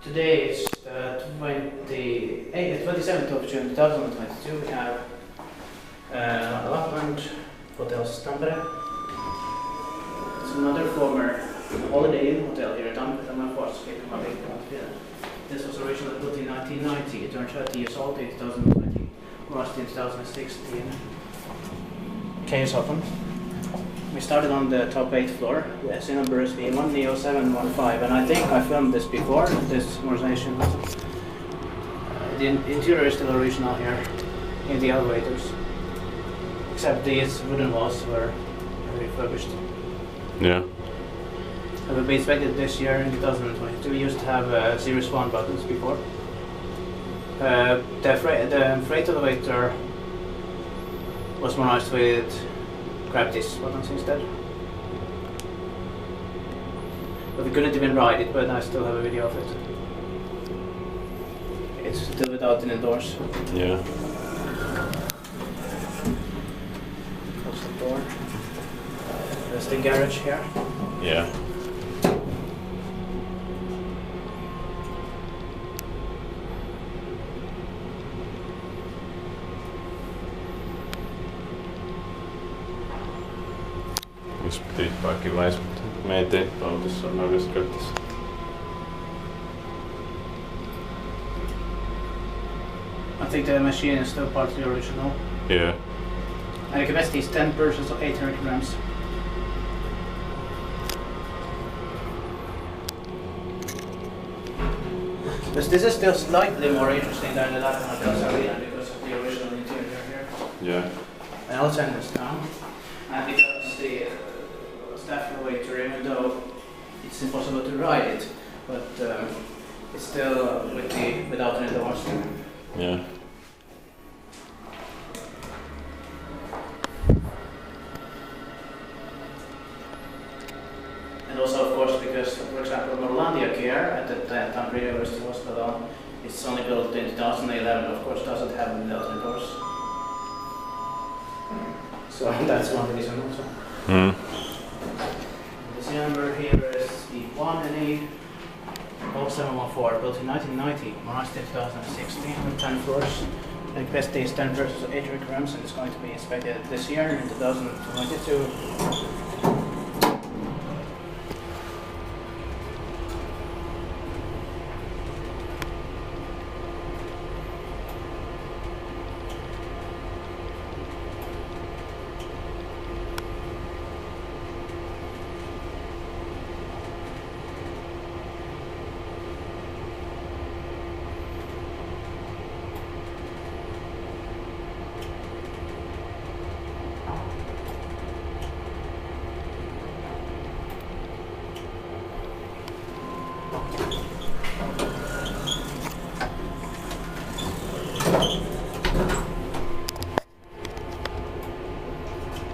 Today is the 27th of June 2022. We have Lapland Hotels Tampere. It's another former holiday inn hotel here in Tampere, Finland. This was originally built in 1990. It turned 30 years old in 2020, lost in 2016. Case open. We started on the top 8th floor. The SE number is B1NE0715, and I think I filmed this before, this modernization. The interior is still original here in the elevators, except these wooden walls were refurbished. Yeah. It will be inspected this year in 2022. We used to have Series 1 buttons before. The freight elevator was modernized with grab these buttons instead. But we couldn't even ride it, but I still have a video of it. It's still without any doors. Yeah. Close the door. There's the garage here. Yeah. Speedparkilais, mutta me ei tee autossa noudessa käyttäisi. I think the machine is still partly original. Yeah. And the capacity is 10 persons of 800 grams. But this is still slightly more interesting than the Lapland Hotels Tampere because of the original interior here. Yeah. And I'll turn this down. And because the staff elevator, even though it's impossible to ride it, but it's still without any doors. Yeah. And also, of course, because, for example, Norlandia Care at the Tampere University Hospital, it's only built in 2011, of course, doesn't have without any doors. So that's one reason also. Mm. This number here is B1NE0714, built in 1990, modernized in 2016 with 10 floors. The capacity is 10 versus 800 grams, and it's going to be inspected this year in 2022.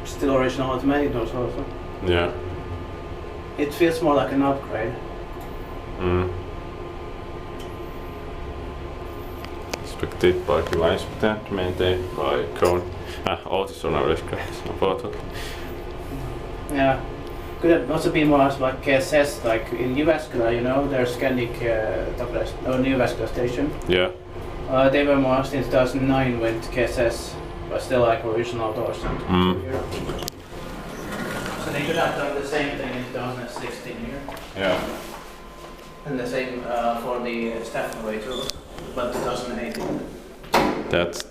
Still original automatic doors also. Yeah. It feels more like an upgrade. Mm. Speedparkilais maintained by Otis on our photo. Yeah. Could have also been more like KSS, like in New Vascular, you know, there's Scandic New Vascular station. Yeah. They were more in 2009 with KSS, but still like original doors. Mm. So they could have done the same thing in 2016 here. Yeah. And the same for the staff elevator, but 2018. That's